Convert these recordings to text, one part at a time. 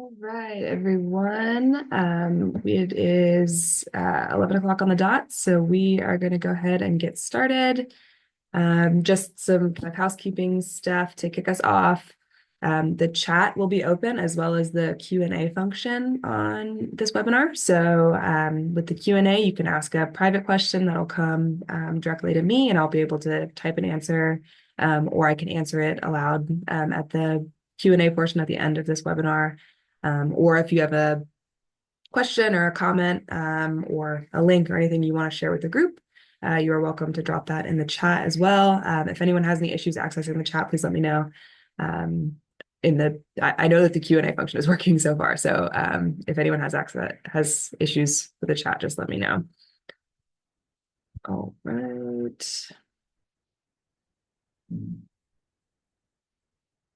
All right, everyone. It is 11 o'clock on the dot, so we are going to go ahead and get started. Just some kind of housekeeping stuff to kick us off. The chat will be open as well as the Q&A function on this webinar. So with the Q&A, you can ask a private question that'll come directly to me, and I'll be able to type an answer, or I can answer it aloud at the Q&A portion at the end of this webinar. Or if you have a question or a comment or a link or anything you want to share with the group, you are welcome to drop that in the chat as well. If anyone has any issues accessing the chat, please let me know. I know that the Q&A function is working so far, so if anyone has issues with the chat, just let me know. All right.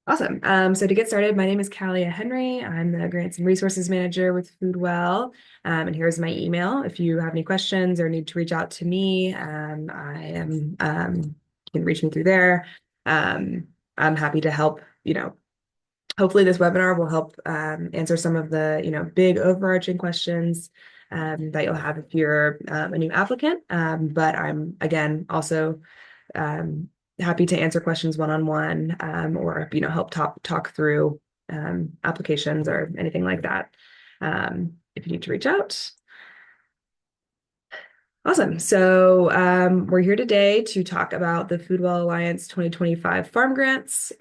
Awesome. So to get started, my name is Kalia Henry. I'm the Grants and Resources Manager with FoodWell. And here's my email. If you have any questions or need to reach out to me, you can reach me through there. I'm happy to help, hopefully this webinar will help answer some of the, big overarching questions that you'll have if you're a new applicant. But I'm, again, also happy to answer questions one-on-one or help talk through applications or anything like that if you need to reach out. Awesome. So we're here today to talk about the FoodWell Alliance 2025 farm grants.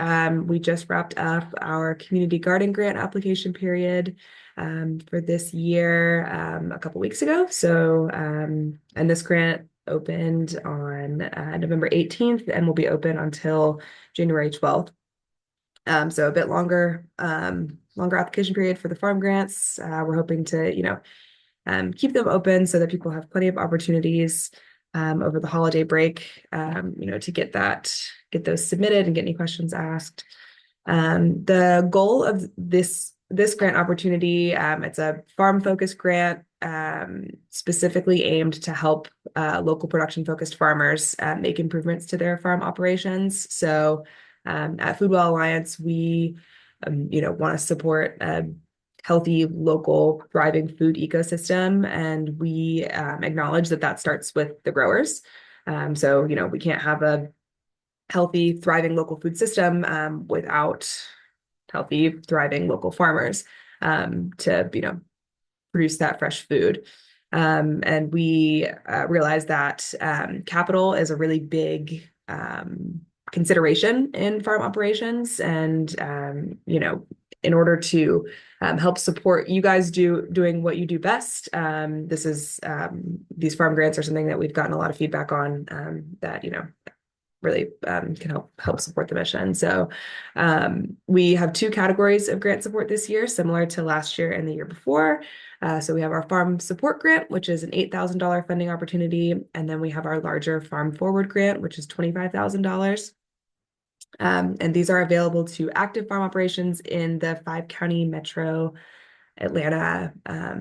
We just wrapped up our community garden grant application period for this year a couple weeks ago. So and this grant opened on November 18th and will be open until January 12th. So a bit longer application period for the farm grants. We're hoping to, keep them open so that people have plenty of opportunities over the holiday break, to get those submitted and get any questions asked. The goal of this grant opportunity, it's a farm-focused grant specifically aimed to help local production-focused farmers make improvements to their farm operations. So at FoodWell Alliance, we, want to support a healthy, local, thriving food ecosystem, and we acknowledge that starts with the growers. So, we can't have a healthy, thriving local food system without healthy, thriving local farmers to, produce that fresh food. And we realize that capital is a really big consideration in farm operations. And, in order to help support you guys doing what you do best, these farm grants are something that we've gotten a lot of feedback on that, really can help support the mission. So we have two categories of grant support this year, similar to last year and the year before. So we have our farm support grant, which is an $8,000 funding opportunity. And then we have our larger farm forward grant, which is $25,000. And these are available to active farm operations in the 5-county metro Atlanta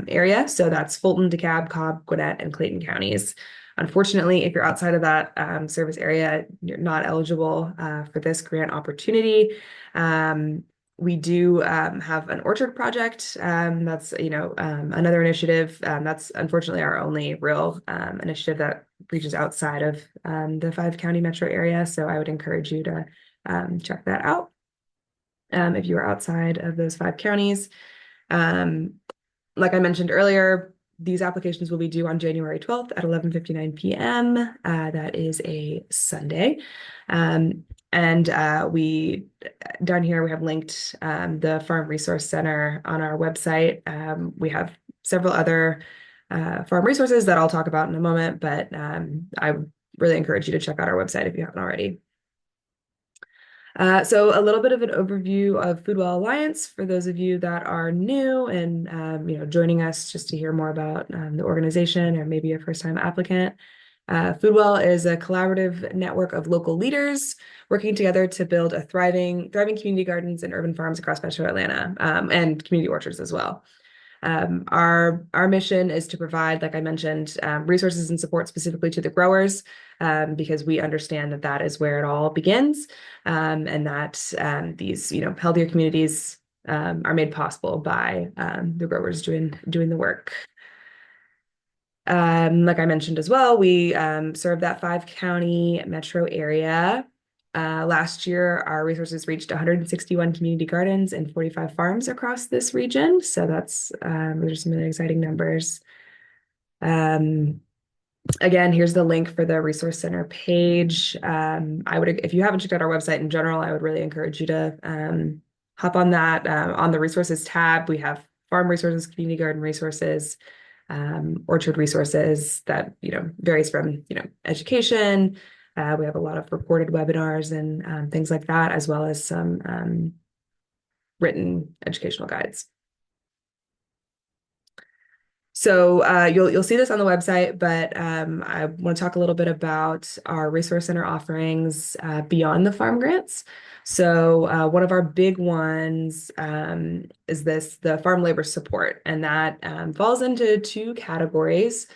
area. So that's Fulton, DeKalb, Cobb, Gwinnett, and Clayton counties. Unfortunately, if you're outside of that service area, you're not eligible for this grant opportunity. We do have an orchard project. That's, another initiative. That's unfortunately our only real initiative that reaches outside of the 5-county metro area. So I would encourage you to check that out if you are outside of those 5 counties. Like I mentioned earlier, these applications will be due on January 12th at 11:59 p.m. That is a Sunday. And we down here, we have linked the Farm Resource Center on our website. We have several other farm resources that I'll talk about in a moment, but I really encourage you to check out our website if you haven't already. So a little bit of an overview of FoodWell Alliance for those of you that are new and joining us just to hear more about the organization or maybe a first-time applicant. FoodWell is a collaborative network of local leaders working together to build a thriving community gardens and urban farms across Metro Atlanta and community orchards as well. Our mission is to provide, like I mentioned, resources and support specifically to the growers because we understand that is where it all begins, and that these healthier communities are made possible by the growers doing the work. Like I mentioned as well, we serve that 5-county metro area. Last year, our resources reached 161 community gardens and 45 farms across this region. So those are some really exciting numbers. Again, here's the link for the Resource Center page. If you haven't checked out our website in general, I would really encourage you to hop on that. On the resources tab, we have farm resources, community garden resources, orchard resources that, varies from, education. We have a lot of recorded webinars and things like that, as well as some written educational guides. So you'll see this on the website, but I want to talk a little bit about our Resource Center offerings beyond the farm grants. So one of our big ones is the farm labor support, and that falls into 2 categories.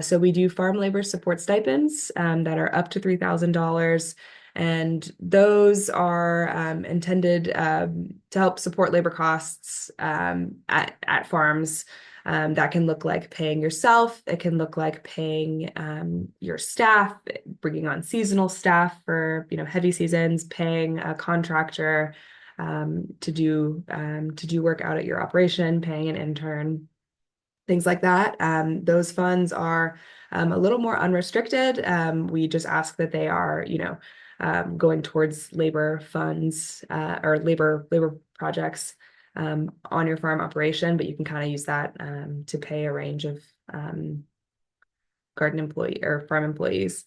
So we do farm labor support stipends that are up to $3,000. And those are intended to help support labor costs at farms. That can look like paying yourself. It can look like paying your staff, bringing on seasonal staff for heavy seasons, paying a contractor to do work out at your operation, paying an intern, things like that. Those funds are a little more unrestricted. We just ask that they are going towards labor funds or labor projects on your farm operation, but you can kind of use that to pay a range of garden employee or farm employees.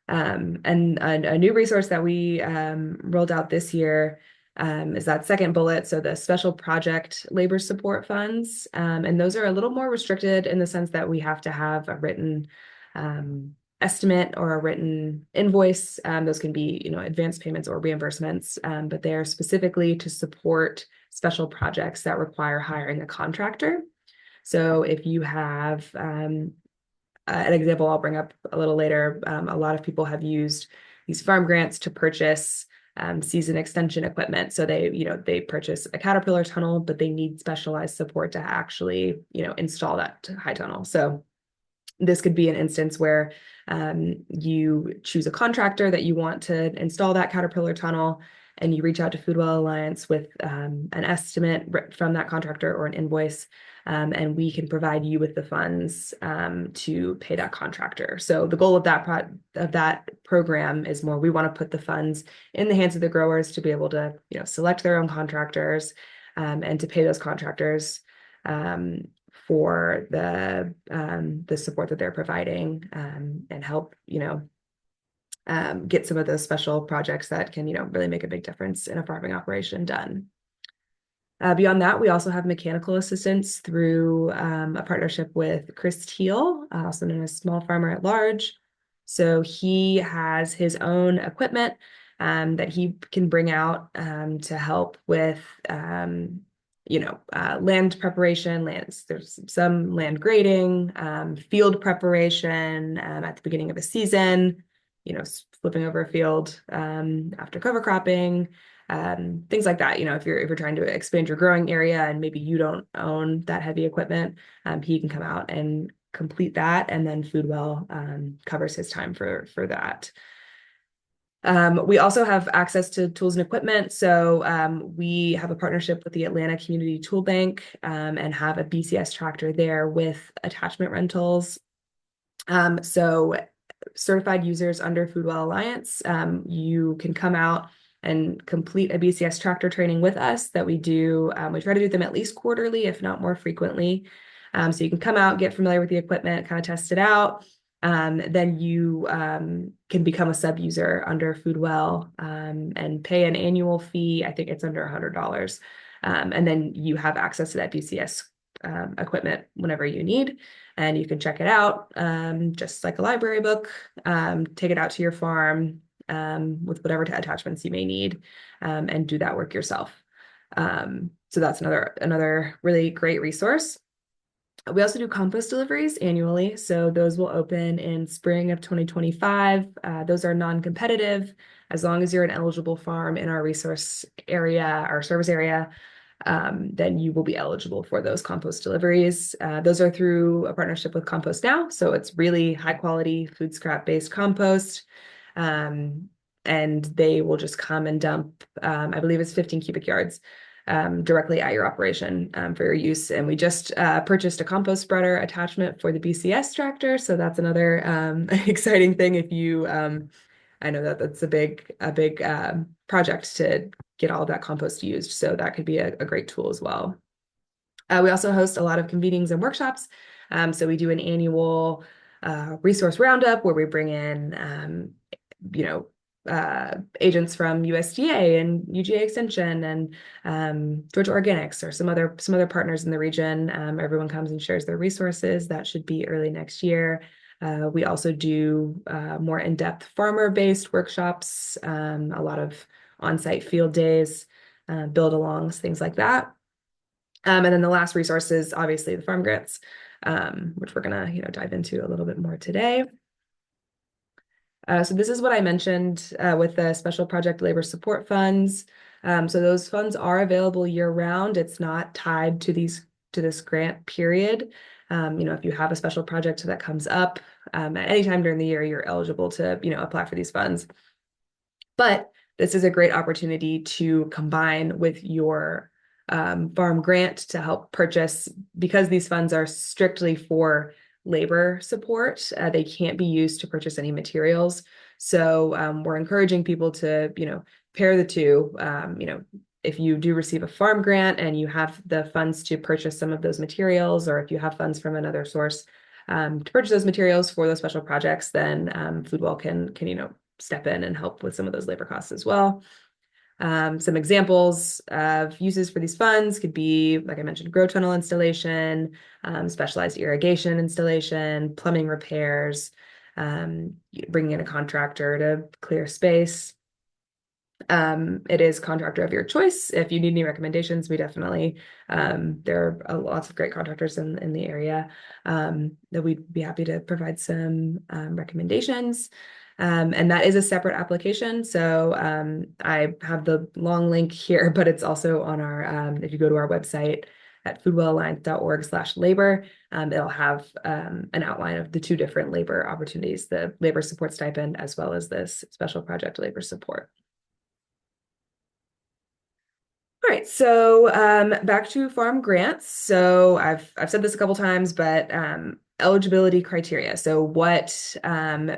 And a new resource that we rolled out this year is that second bullet. So the special project labor support funds. And those are a little more restricted in the sense that we have to have a written estimate or a written invoice. Those can be, advance payments or reimbursements, but they are specifically to support special projects that require hiring a contractor. So if you have an example I'll bring up a little later, a lot of people have used these farm grants to purchase season extension equipment. So they purchase a Caterpillar tunnel, but they need specialized support to actually, install that high tunnel. So this could be an instance where you choose a contractor that you want to install that Caterpillar tunnel, and you reach out to Foodwell Alliance with an estimate from that contractor or an invoice, and we can provide you with the funds to pay that contractor. So the goal of that program is more, we want to put the funds in the hands of the growers to be able to select their own contractors and to pay those contractors for the support that they're providing and help get some of those special projects that can really make a big difference in a farming operation done. Beyond that, we also have mechanical assistance through a partnership with Chris Teal, also known as Small Farmer at Large. So he has his own equipment that he can bring out to help with land preparation, there's some land grading, field preparation at the beginning of a season, flipping over a field after cover cropping, things like that. If you're trying to expand your growing area and maybe you don't own that heavy equipment, he can come out and complete that, and then Foodwell covers his time for that. We also have access to tools and equipment. So we have a partnership with the Atlanta Community Tool Bank and have a BCS tractor there with attachment rentals. So certified users under Foodwell Alliance, you can come out and complete a BCS tractor training with us that we do. We try to do them at least quarterly, if not more frequently. So you can come out, get familiar with the equipment, kind of test it out. Then you can become a sub-user under Foodwell and pay an annual fee. I think it's under $100. And then you have access to that BCS equipment whenever you need, and you can check it out just like a library book, take it out to your farm with whatever attachments you may need, and do that work yourself. So that's another really great resource. We also do compost deliveries annually. So those will open in spring of 2025. Those are non-competitive as long as you're an eligible farm in our resource area, our service area. then you will be eligible for those compost deliveries. Those are through a partnership with Compost Now. So it's really high quality food scrap based compost. And they will just come and dump, I believe it's 15 cubic yards directly at your operation for your use. And we just purchased a compost spreader attachment for the BCS tractor. So that's another exciting thing if you, I know that that's a big project to get all of that compost used. So that could be a great tool as well. We also host a lot of convenings and workshops. So we do an annual resource roundup where we bring in, agents from USDA and UGA Extension and Georgia Organics or some other partners in the region. Everyone comes and shares their resources. That should be early next year. We also do more in-depth farmer-based workshops, a lot of on-site field days, build-alongs, things like that. And then the last resource is obviously the farm grants, which we're gonna dive into a little bit more today. So this is what I mentioned with the special project labor support funds. So those funds are available year-round. It's not tied to this grant period. If you have a special project that comes up at any time during the year, you're eligible to apply for these funds. But this is a great opportunity to combine with your farm grant to help purchase, because these funds are strictly for labor support. They can't be used to purchase any materials. So we're encouraging people to, pair the two. If you do receive a farm grant and you have the funds to purchase some of those materials, or if you have funds from another source to purchase those materials for those special projects, then FoodWell can step in and help with some of those labor costs as well. Some examples of uses for these funds could be, like I mentioned, grow tunnel installation, specialized irrigation installation, plumbing repairs, bringing in a contractor to clear space. It is contractor of your choice. If you need any recommendations, we definitely, there are lots of great contractors in the area that we'd be happy to provide some recommendations. And that is a separate application. So I have the long link here, but it's also on our, if you go to our website at foodwellalliance.org/labor, it'll have an outline of the two different labor opportunities, the labor support stipend, as well as this special project labor support. All right, so back to farm grants. So I've said this a couple times, but eligibility criteria. So what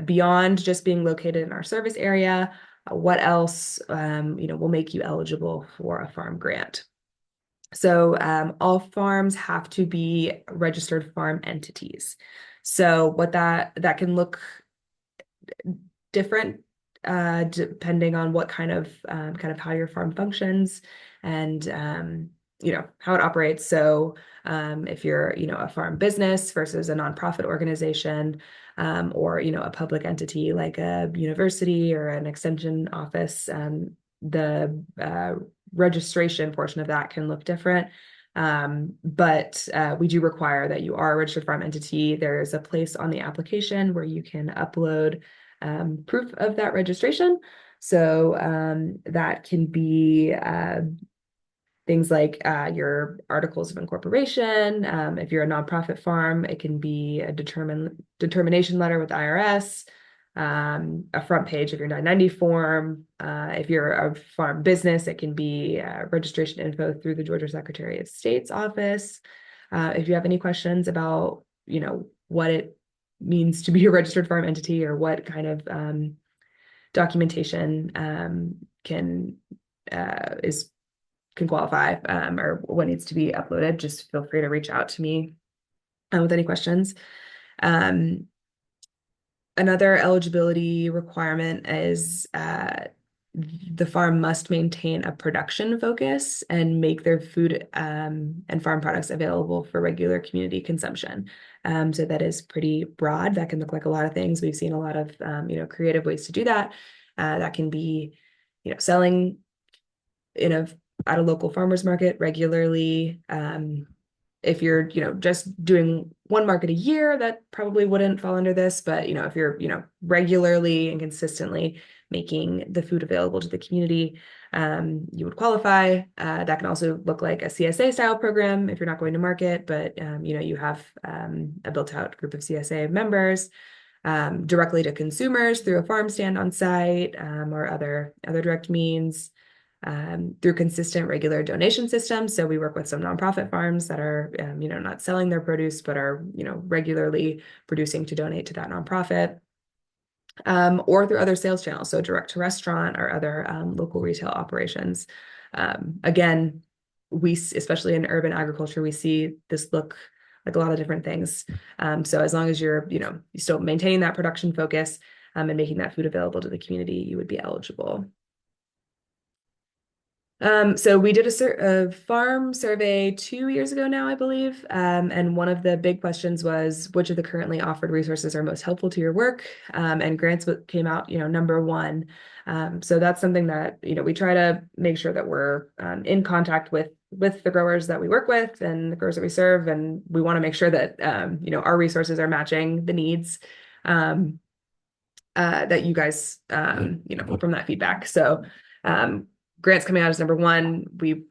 beyond just being located in our service area, what else will make you eligible for a farm grant? So all farms have to be registered farm entities. So what that can look different depending on what kind of how your farm functions and how it operates. So if you're a farm business versus a nonprofit organization, or a public entity like a university or an extension office, the registration portion of that can look different. But we do require that you are a registered farm entity. There is a place on the application where you can upload proof of that registration. So that can be things like your articles of incorporation. If you're a nonprofit farm, it can be a determination letter with the IRS, a front page of your 990 form. If you're a farm business, it can be registration info through the Georgia Secretary of State's office. If you have any questions about, what it means to be a registered farm entity or what kind of documentation can qualify or what needs to be uploaded, just feel free to reach out to me with any questions. Another eligibility requirement is the farm must maintain a production focus and make their food and farm products available for regular community consumption. So that is pretty broad. That can look like a lot of things. We've seen a lot of creative ways to do that. That can be selling at a local farmers market regularly. If you're just doing one market a year, that probably wouldn't fall under this. But if you're regularly and consistently making the food available to the community, you would qualify. That can also look like a CSA style program if you're not going to market, but you have a built out group of CSA members, directly to consumers through a farm stand on site, or other direct means, through consistent regular donation systems. So we work with some nonprofit farms that are not selling their produce, but are regularly producing to donate to that nonprofit, or through other sales channels, so direct to restaurant or other local retail operations. Again, especially in urban agriculture, we see this look like a lot of different things. So as long as you're you still maintaining that production focus, and making that food available to the community, you would be eligible. So we did a farm survey 2 years ago now, I believe. And one of the big questions was, which of the currently offered resources are most helpful to your work? And grants came out, number one. So that's something that, we try to make sure that we're in contact with the growers that we work with and the growers that we serve. And we want to make sure that, our resources are matching the needs that you guys, from that feedback. So, grants coming out as number one, we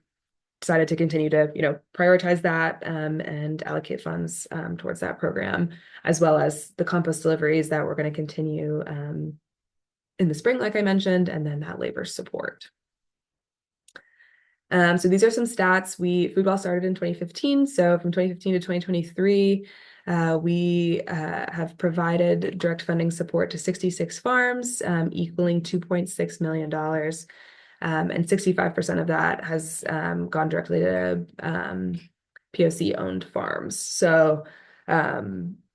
decided to continue to, prioritize that, and allocate funds towards that program, as well as the compost deliveries that we're going to continue in the spring, like I mentioned, and then that labor support. So these are some stats. Foodball started in 2015. So from 2015 to 2023, we have provided direct funding support to 66 farms, equaling $2.6 million. And 65% of that has gone directly to POC-owned farms. So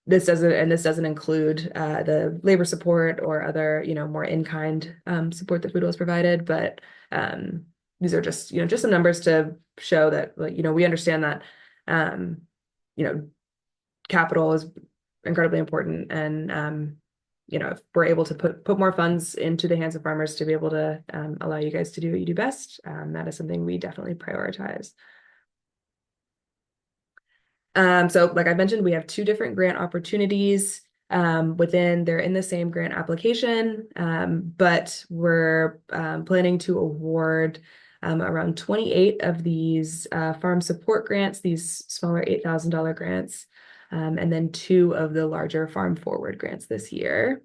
this doesn't include the labor support or other, more in-kind support that Foodwell has provided. But these are just some numbers to show that, we understand that capital is incredibly important, and if we're able to put more funds into the hands of farmers to be able to allow you guys to do what you do best, that is something we definitely prioritize. So like I mentioned, we have two different grant opportunities they're in the same grant application, but we're planning to award around 28 of these farm support grants, these smaller $8,000 grants, and then 2 of the larger farm forward grants this year.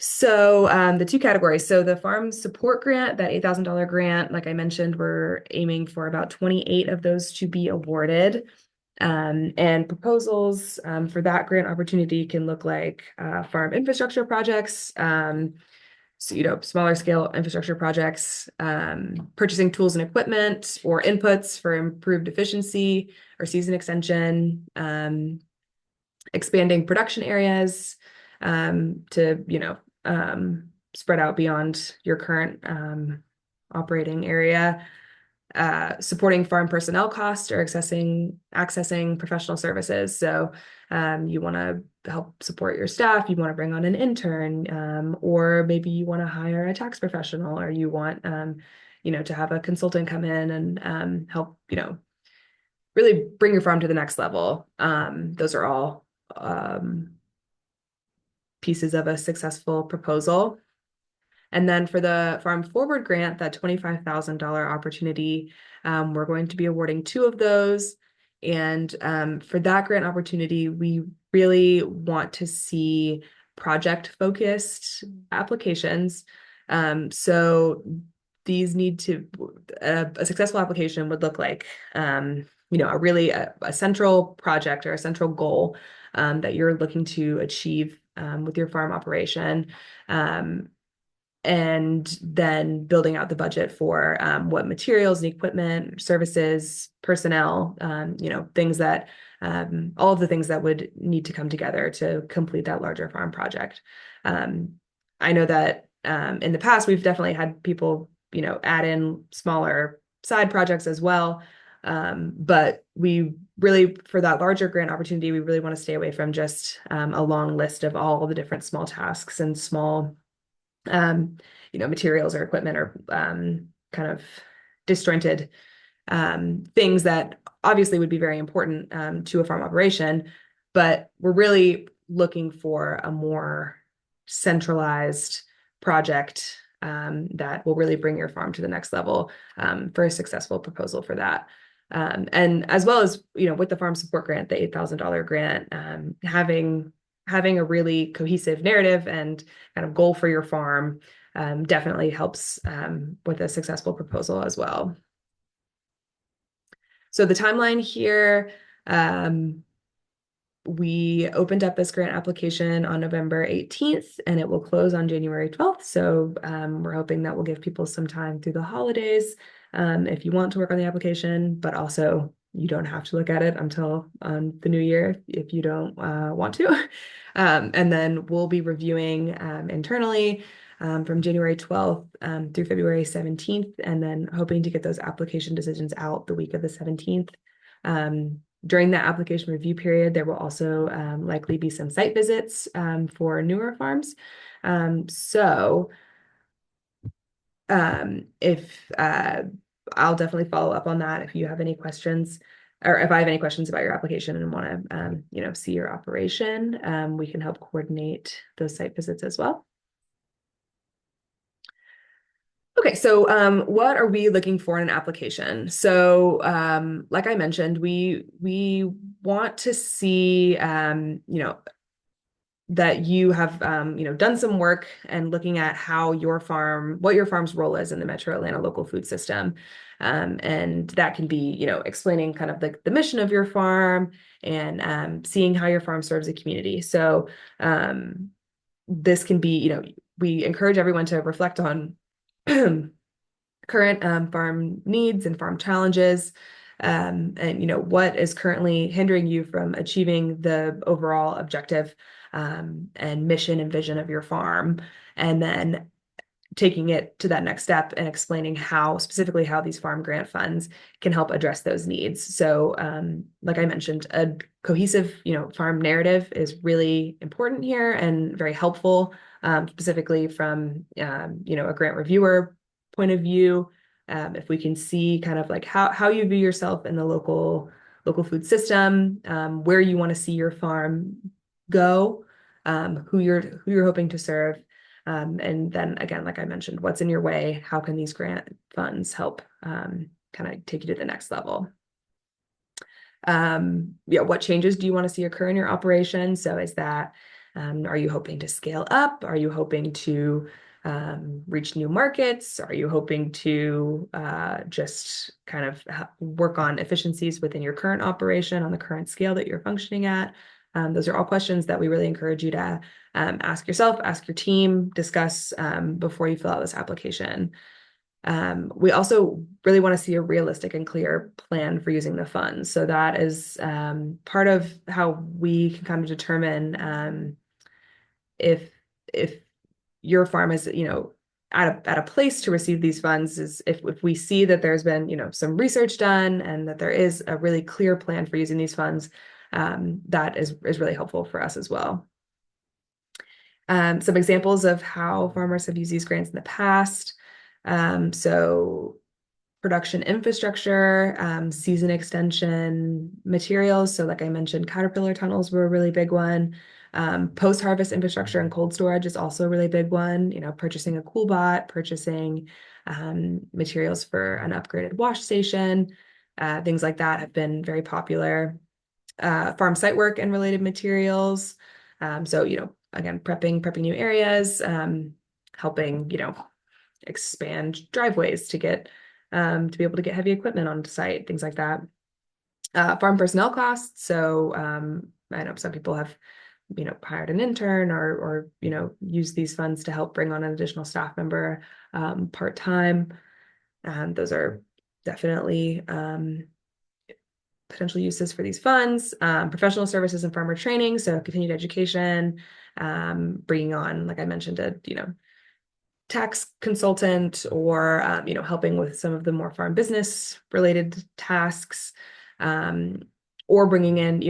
So the 2 categories. So the farm support grant, that $8,000 grant, like I mentioned, we're aiming for about 28 of those to be awarded. And proposals for that grant opportunity can look like farm infrastructure projects, so, smaller scale infrastructure projects, purchasing tools and equipment or inputs for improved efficiency or season extension, expanding production areas to, spread out beyond your current operating area, supporting farm personnel costs or accessing professional services. So you want to help support your staff, you want to bring on an intern, or maybe you want to hire a tax professional, or you want to have a consultant come in and help really bring your farm to the next level. Those are all pieces of a successful proposal. And then for the Farm Forward grant, that $25,000 opportunity, we're going to be awarding 2 of those. And for that grant opportunity, we really want to see project-focused applications. So these need to, a successful application would look like, a central project or a central goal that you're looking to achieve with your farm operation. And then building out the budget for what materials and equipment, services, personnel, things that, all of the things that would need to come together to complete that larger farm project. I know that in the past, we've definitely had people, add in smaller side projects as well. But we really, for that larger grant opportunity, we really want to stay away from just a long list of all the different small tasks and small materials or equipment or kind of disjointed things that obviously would be very important to a farm operation, but we're really looking for a more centralized project that will really bring your farm to the next level for a successful proposal for that. And as well as, with the farm support grant, the $8,000 grant, having a really cohesive narrative and kind of goal for your farm definitely helps with a successful proposal as well. So the timeline here, we opened up this grant application on November 18th, and it will close on January 12th. So we're hoping that will give people some time through the holidays if you want to work on the application, but also you don't have to look at it until the new year if you don't want to. And then we'll be reviewing internally from January 12th through February 17th, and then hoping to get those application decisions out the week of the 17th. During the application review period, there will also likely be some site visits for newer farms. If I'll definitely follow up on that if you have any questions, or if I have any questions about your application and want to, see your operation, we can help coordinate those site visits as well. Okay, so what are we looking for in an application? So like I mentioned, we want to see, that you have, done some work and looking at what your farm's role is in the Metro Atlanta local food system. And that can be, explaining kind of the mission of your farm and seeing how your farm serves the community. So this can be, we encourage everyone to reflect on current farm needs and farm challenges, and what is currently hindering you from achieving the overall objective and mission and vision of your farm, and then taking it to that next step and explaining specifically how these farm grant funds can help address those needs. So like I mentioned, a cohesive, farm narrative is really important here and very helpful, specifically from, a grant reviewer point of view. If we can see kind of like how you view yourself in the local food system, where you want to see your farm go, who you're hoping to serve. And then again, like I mentioned, what's in your way? How can these grant funds help kind of take you to the next level? What changes do you want to see occur in your operation? So is that, are you hoping to scale up? Are you hoping to reach new markets? Are you hoping to just kind of work on efficiencies within your current operation on the current scale that you're functioning at? Those are all questions that we really encourage you to ask yourself, ask your team, discuss before you fill out this application. We also really want to see a realistic and clear plan for using the funds. So that is part of how we can kind of determine if your farm is, at a place to receive these funds, is if we see that there's been, some research done and that there is a really clear plan for using these funds. That is really helpful for us as well. Some examples of how farmers have used these grants in the past. So production infrastructure, season extension materials. So like I mentioned, Caterpillar tunnels were a really big one. Post-harvest infrastructure and cold storage is also a really big one. Purchasing a cool bot, purchasing materials for an upgraded wash station, things like that have been very popular. Farm site work and related materials. So, again, prepping new areas, helping, expand driveways to get to be able to get heavy equipment onto site, things like that. Farm personnel costs. So I know some people have, hired an intern or use these funds to help bring on an additional staff member part-time. Those are definitely potential uses for these funds. Professional services and farmer training, so continued education, bringing on, like I mentioned, a tax consultant, or helping with some of the more farm business related tasks, or bringing in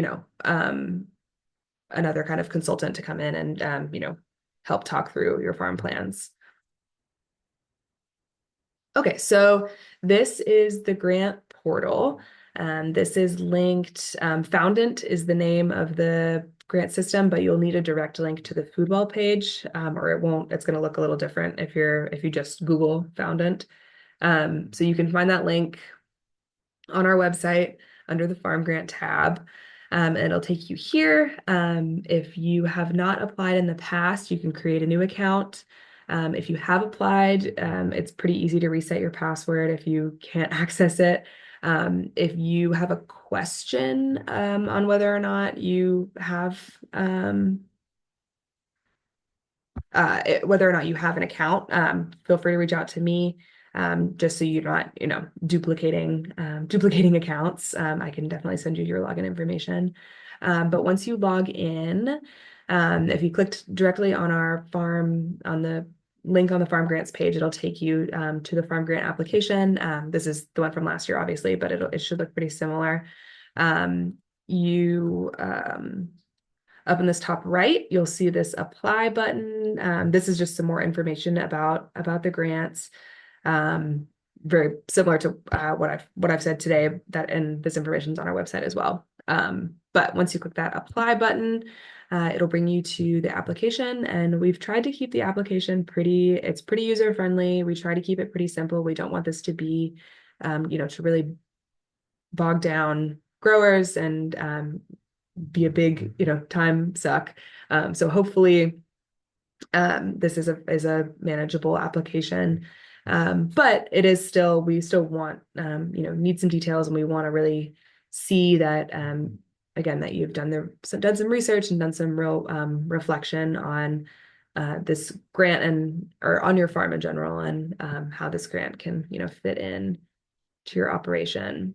another kind of consultant to come in and help talk through your farm plans. Okay, so this is the grant portal. This is linked. Foundant is the name of the grant system, but you'll need a direct link to the Foodwell page, or it's going to look a little different if you just Google Foundant. So you can find that link on our website under the Farm Grant tab. And it'll take you here. If you have not applied in the past, you can create a new account. If you have applied, it's pretty easy to reset your password if you can't access it. If you have a question on whether or not you have whether or not you have an account, feel free to reach out to me, just so you're not, duplicating accounts. I can definitely send you your login information. But once you log in, if you clicked directly on the link on the Farm Grants page, it'll take you to the Farm Grant application. This is the one from last year, obviously, but it should look pretty similar. Up in this top right, you'll see this apply button. This is just some more information about the grants. Very similar to what I've said today, and this information is on our website as well. But once you click that apply button, it'll bring you to the application, and we've tried to keep the application pretty user friendly. We try to keep it pretty simple. We don't want this to be, to really bog down growers and be a big, time suck. So hopefully this is a manageable application. But we still want, need some details, and we want to really see that, again, that you've done some research and done some real reflection on this grant or on your farm in general, and how this grant can, fit in to your operation.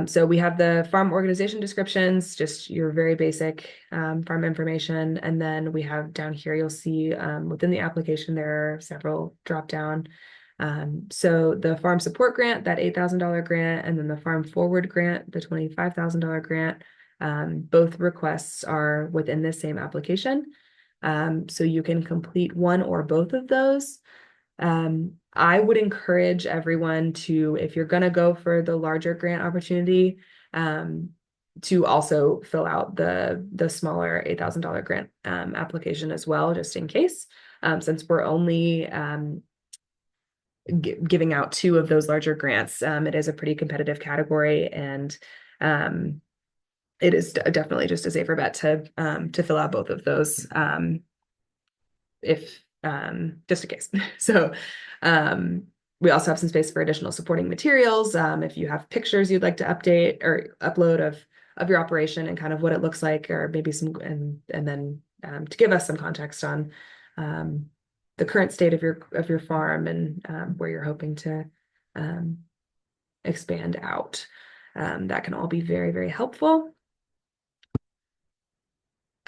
So we have the farm organization descriptions, just your very basic farm information. And then we have down here, you'll see within the application, there are several drop down. So the farm support grant, that $8,000 grant, and then the farm forward grant, the $25,000 grant, both requests are within the same application. So you can complete one or both of those. I would encourage everyone to, if you're going to go for the larger grant opportunity, to also fill out the smaller $8,000 grant application as well, just in case, since we're only giving out 2 of those larger grants. It is a pretty competitive category, and it is definitely just a safer bet to fill out both of those, if just in case. So we also have some space for additional supporting materials. If you have pictures you'd like to update or upload of your operation and kind of what it looks like, or maybe and then to give us some context on the current state of your farm and where you're hoping to expand out. That can all be very, very helpful.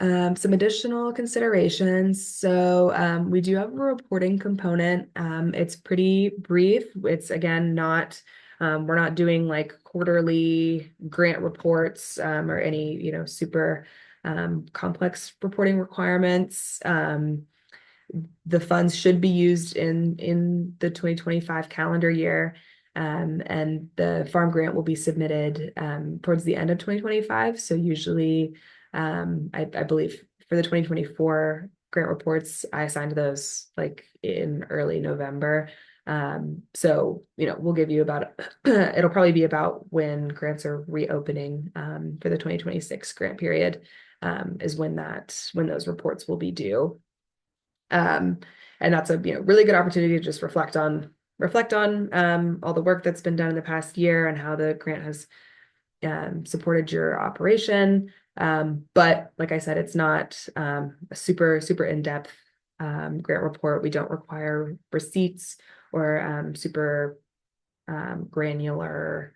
Some additional considerations. So we do have a reporting component. It's pretty brief. It's, again, we're not doing like quarterly grant reports or any, super complex reporting requirements. The funds should be used in the 2025 calendar year. And the farm grant will be submitted towards the end of 2025. So usually, I believe for the 2024 grant reports, I assigned those like in early November. So, we'll give you it'll probably be about when grants are reopening for the 2026 grant period, is when those reports will be due. And that's a really good opportunity to just reflect on all the work that's been done in the past year and how the grant has supported your operation. But like I said, it's not a super in-depth grant report. We don't require receipts or super granular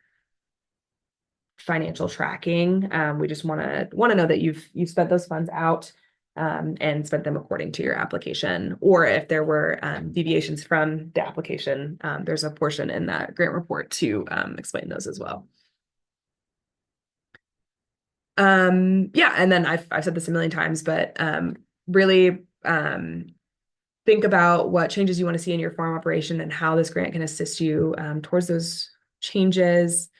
financial tracking. We just want to know that you've spent those funds out and spent them according to your application. Or if there were deviations from the application, there's a portion in that grant report to explain those as well. Yeah, and then I've said this a million times, but really think about what changes you want to see in your farm operation and how this grant can assist you towards those changes.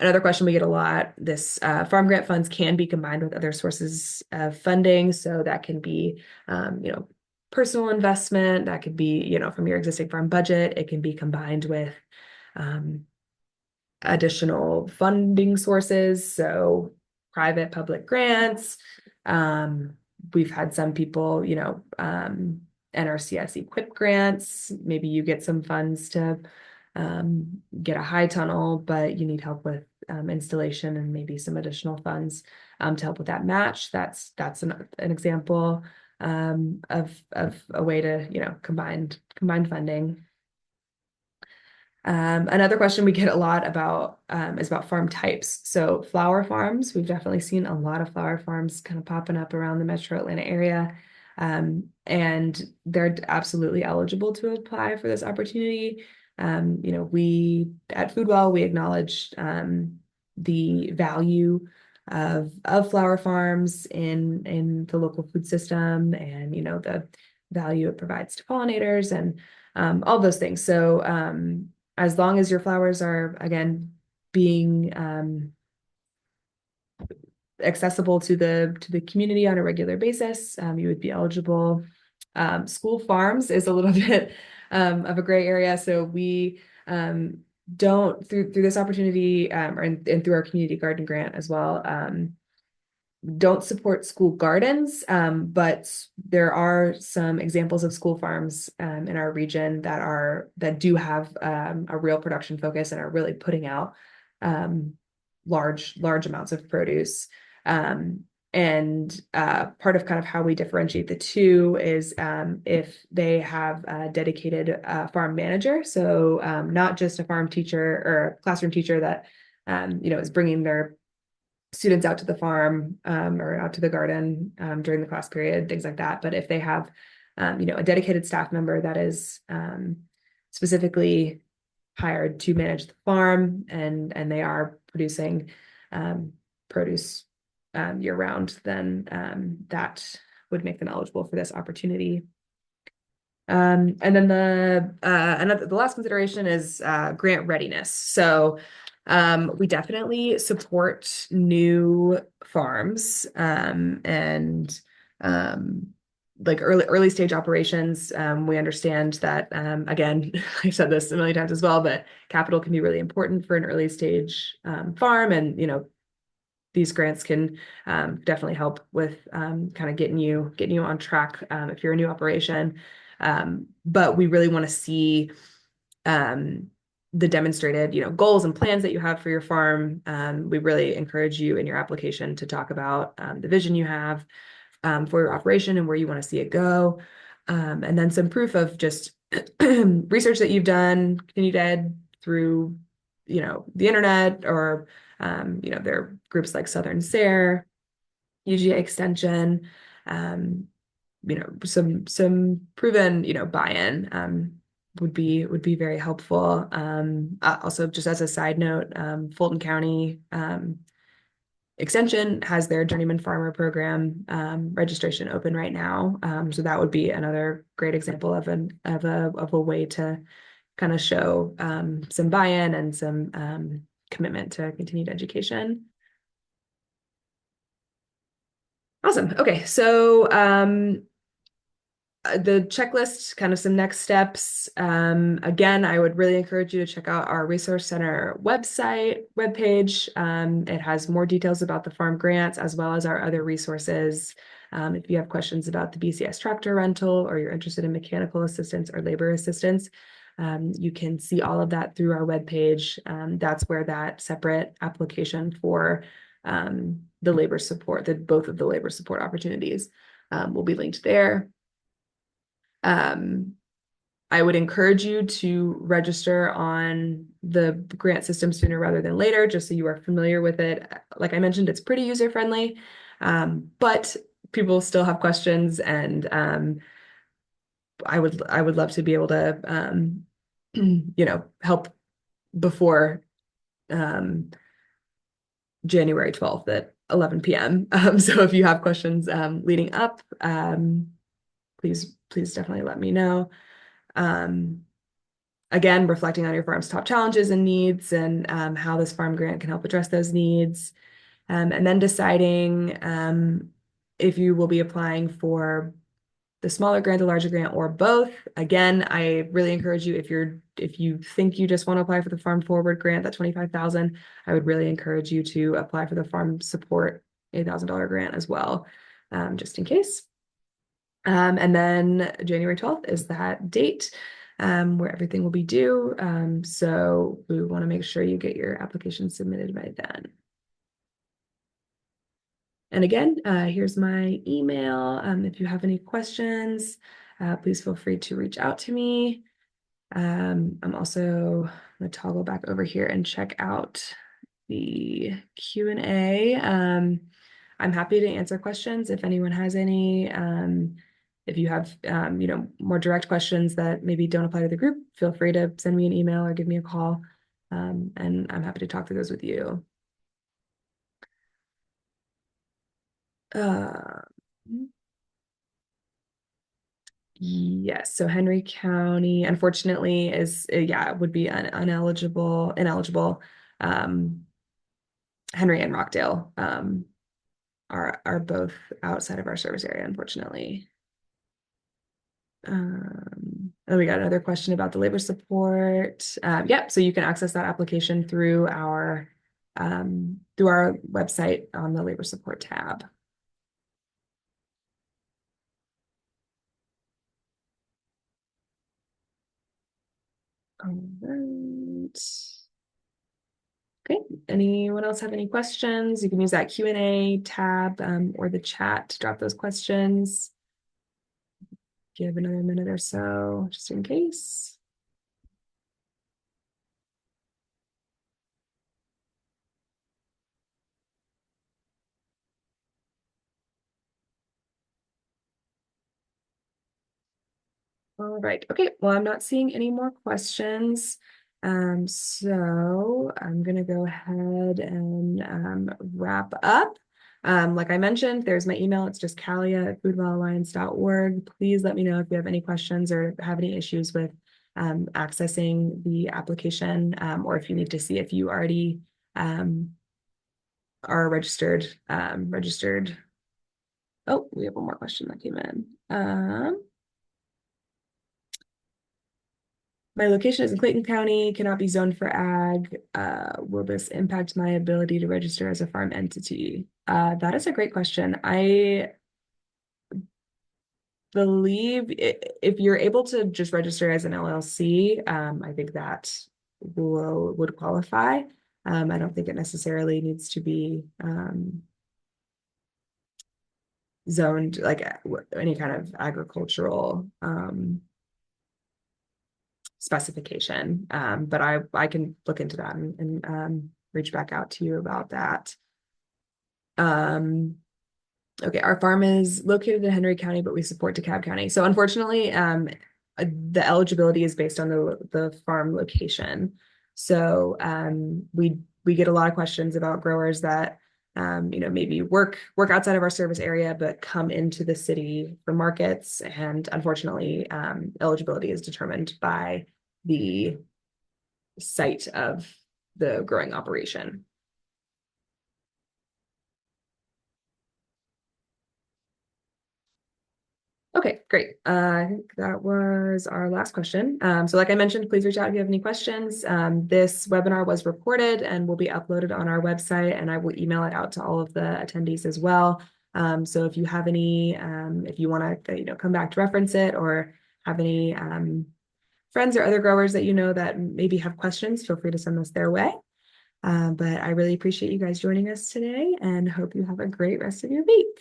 Another question we get a lot, this farm grant funds can be combined with other sources of funding. So that can be, personal investment, that could be, from your existing farm budget. It can be combined with um, additional funding sources, so private, public grants. We've had some people, NRCS equip grants. Maybe you get some funds to get a high tunnel, but you need help with installation and maybe some additional funds to help with that match. That's an example of a way to, combine funding. Another question we get a lot about is about farm types. So flower farms, we've definitely seen a lot of flower farms kind of popping up around the metro Atlanta area. And they're absolutely eligible to apply for this opportunity. We at Foodwell, we acknowledge the value of flower farms in the local food system, and the value it provides to pollinators and all those things. So as long as your flowers are, again, being accessible to the community on a regular basis, you would be eligible. School farms is a little bit of a gray area. So we don't, through this opportunity and through our community garden grant as well, don't support school gardens, but there are some examples of school farms in our region that do have a real production focus and are really putting out large amounts of produce. And part of kind of how we differentiate the two is if they have a dedicated farm manager, so not just a farm teacher or a classroom teacher that is bringing their students out to the farm or out to the garden during the class period, things like that. But if they have, a dedicated staff member that is specifically hired to manage the farm, and they are producing produce year round, then that would make them eligible for this opportunity. And then the last consideration is grant readiness. So we definitely support new farms and like early stage operations. We understand that again, I've said this a million times as well, but capital can be really important for an early stage farm, and these grants can definitely help with kind of getting you on track if you're a new operation. But we really want to see the demonstrated, goals and plans that you have for your farm. We really encourage you in your application to talk about the vision you have for your operation and where you want to see it go. And then some proof of just research that you've done, continued ed through, the internet, or, there are groups like Southern SARE, UGA Extension, some proven, buy-in would be very helpful. Also, just as a side note, Fulton County Extension has their Journeyman Farmer Program registration open right now. So that would be another great example of a way to kind of show some buy-in and some commitment to continued education. Awesome. Okay, so the checklist, kind of some next steps. Again, I would really encourage you to check out our Resource Center webpage. It has more details about the farm grants as well as our other resources. If you have questions about the BCS tractor rental, or you're interested in mechanical assistance or labor assistance, you can see all of that through our webpage. That's where that separate application for the labor support, both of the labor support opportunities will be linked there. I would encourage you to register on the grant system sooner rather than later, just so you are familiar with it. Like I mentioned, it's pretty user-friendly, but people still have questions, and I would love to be able to help before January 12th at 11 p.m. So if you have questions leading up, please definitely let me know. again, reflecting on your farm's top challenges and needs and how this farm grant can help address those needs. And then deciding if you will be applying for the smaller grant, the larger grant, or both. Again, I really encourage you, if you think you just want to apply for the Farm Forward grant, that 25,000, I would really encourage you to apply for the Farm Support $8,000 grant as well, just in case. And then January 12th is that date where everything will be due. So we want to make sure you get your application submitted by then. And again, here's my email. If you have any questions, please feel free to reach out to me. I'm also going to toggle back over here and check out the Q&A. I'm happy to answer questions if anyone has any. If you have, more direct questions that maybe don't apply to the group, feel free to send me an email or give me a call. And I'm happy to talk through those with you. Yes, so Henry County, unfortunately, is would be ineligible. Henry and Rockdale are both outside of our service area, unfortunately. And we got another question about the labor support. So you can access that application through our website on the labor support tab. All right. Okay, anyone else have any questions? You can use that Q&A tab or the chat to drop those questions. Give another minute or so, just in case. All right, okay, well, I'm not seeing any more questions. So I'm gonna go ahead and wrap up. Like I mentioned, there's my email. It's just kalia@foodwellalliance.org. Please let me know if you have any questions or have any issues with accessing the application, or if you need to see if you already are registered. Oh, we have one more question that came in. My location is in Clayton County, cannot be zoned for ag. Will this impact my ability to register as a farm entity? That is a great question. I believe if you're able to just register as an LLC, I think that would qualify. I don't think it necessarily needs to be zoned like any kind of agricultural specification. But I can look into that and reach back out to you about that. Okay, our farm is located in Henry County, but we support DeKalb County. So unfortunately, the eligibility is based on the farm location. So we get a lot of questions about growers that maybe work outside of our service area, but come into the city for markets. And unfortunately, eligibility is determined by the site of the growing operation. Okay, great. I think that was our last question. So like I mentioned, please reach out if you have any questions. This webinar was recorded and will be uploaded on our website, and I will email it out to all of the attendees as well. So if you have any, if you want to come back to reference it or have any friends or other growers that that maybe have questions, feel free to send us their way. But I really appreciate you guys joining us today and hope you have a great rest of your week.